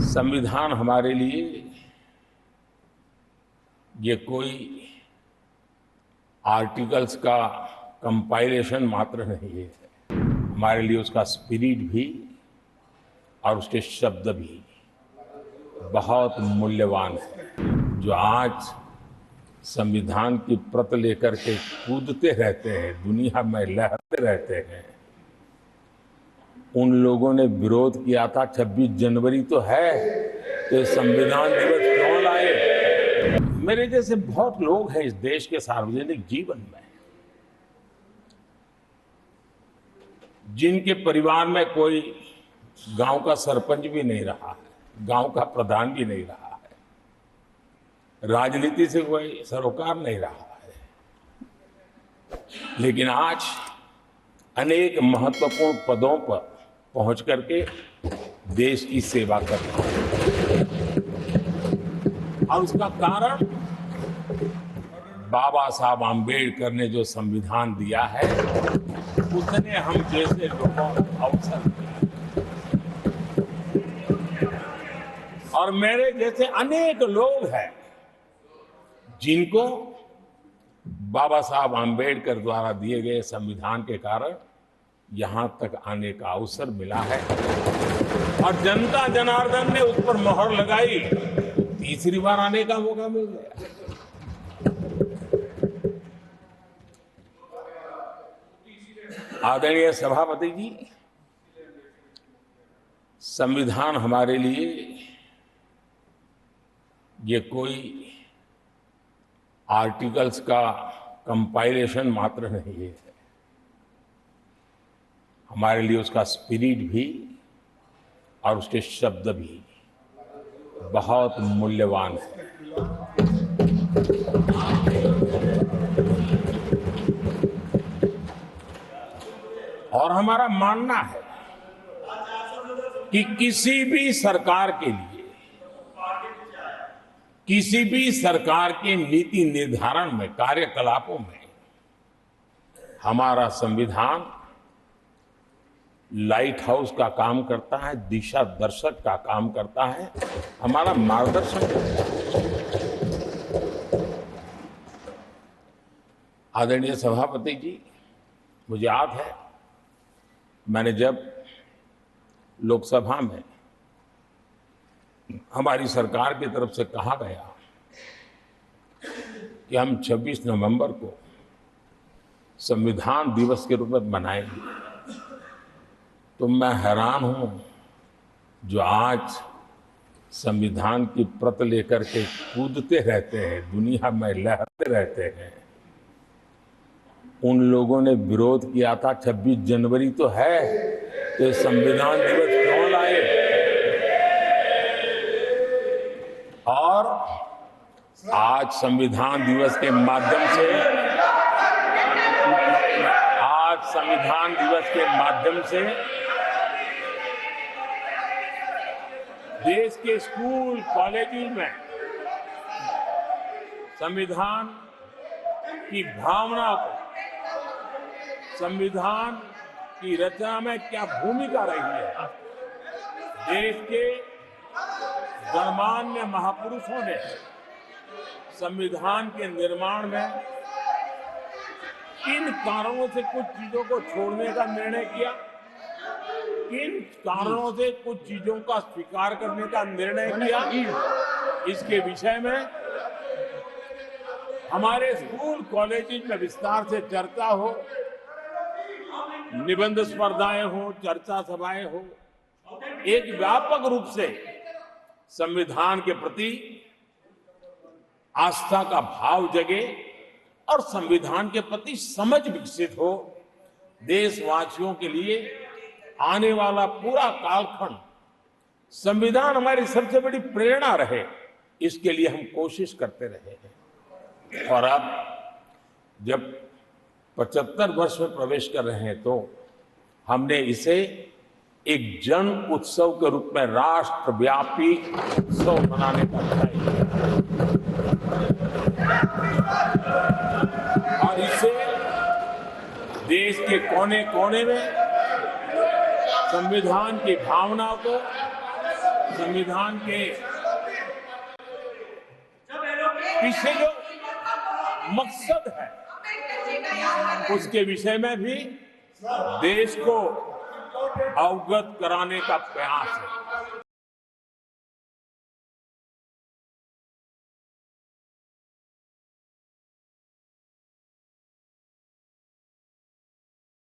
संविधान हमारे लिए ये कोई आर्टिकल्स का कंपाइलेशन मात्र नहीं है। हमारे लिए उसका स्पिरिट भी और उसके शब्द भी बहुत मूल्यवान है। जो आज संविधान की प्रत लेकर के कूदते रहते हैं, दुनिया में लहरते रहते हैं, उन लोगों ने विरोध किया था 26 जनवरी तो है, तो संविधान दिवस क्यों लाए। मेरे जैसे बहुत लोग हैं इस देश के सार्वजनिक जीवन में, जिनके परिवार में कोई गांव का सरपंच भी नहीं रहा है, गांव का प्रधान भी नहीं रहा है, राजनीति से कोई सरोकार नहीं रहा है, लेकिन आज अनेक महत्वपूर्ण पदों पर पहुंच करके देश की सेवा कर रहे हैं। और उसका कारण बाबा साहब आम्बेडकर ने जो संविधान दिया है, उसने हम जैसे लोगों को अवसर दिया। और मेरे जैसे अनेक लोग हैं जिनको बाबा साहब आम्बेडकर द्वारा दिए गए संविधान के कारण यहां तक आने का अवसर मिला है। और जनता जनार्दन ने उस पर मोहर लगाई, तीसरी बार आने का मौका मिल गया। आदरणीय सभापति जी, संविधान हमारे लिए ये कोई आर्टिकल्स का कंपाइलेशन मात्र नहीं है। हमारे लिए उसका स्पिरिट भी और उसके शब्द भी बहुत मूल्यवान है। और हमारा मानना है कि किसी भी सरकार के लिए, किसी भी सरकार के नीति निर्धारण में, कार्यकलापों में हमारा संविधान लाइट हाउस का काम करता है, दिशा दर्शक का काम करता है, हमारा मार्गदर्शन करता है। आदरणीय सभापति जी, मुझे याद है मैंने जब लोकसभा में हमारी सरकार की तरफ से कहा गया कि हम 26 नवंबर को संविधान दिवस के रूप में मनाएंगे, तो मैं हैरान हूं जो आज संविधान की प्रत लेकर के कूदते रहते हैं, दुनिया में लहरते रहते हैं, उन लोगों ने विरोध किया था 26 जनवरी तो है, तो संविधान दिवस क्यों लाए। और आज संविधान दिवस के माध्यम से देश के स्कूल कॉलेजों में संविधान की भावना को, संविधान की रचना में क्या भूमिका रही है, देश के गणमान्य महापुरुषों ने संविधान के निर्माण में किन कारणों से कुछ चीजों को छोड़ने का निर्णय किया, किन कारणों से कुछ चीजों का स्वीकार करने का निर्णय किया, इसके विषय में हमारे स्कूल कॉलेज में विस्तार से चर्चा हो, निबंध स्पर्धाएं हो, चर्चा सभाएं हो, एक व्यापक रूप से संविधान के प्रति आस्था का भाव जगे और संविधान के प्रति समझ विकसित हो। देशवासियों के लिए आने वाला पूरा कालखंड संविधान हमारी सबसे बड़ी प्रेरणा रहे, इसके लिए हम कोशिश करते रहे हैं। और अब जब 75 वर्ष में प्रवेश कर रहे हैं, तो हमने इसे एक जन उत्सव के रूप में राष्ट्रव्यापी उत्सव मनाने का तय किया। और इसे देश के कोने कोने में संविधान की भावना को, संविधान के पीछे जो मकसद है उसके विषय में भी देश को अवगत कराने का प्रयास है।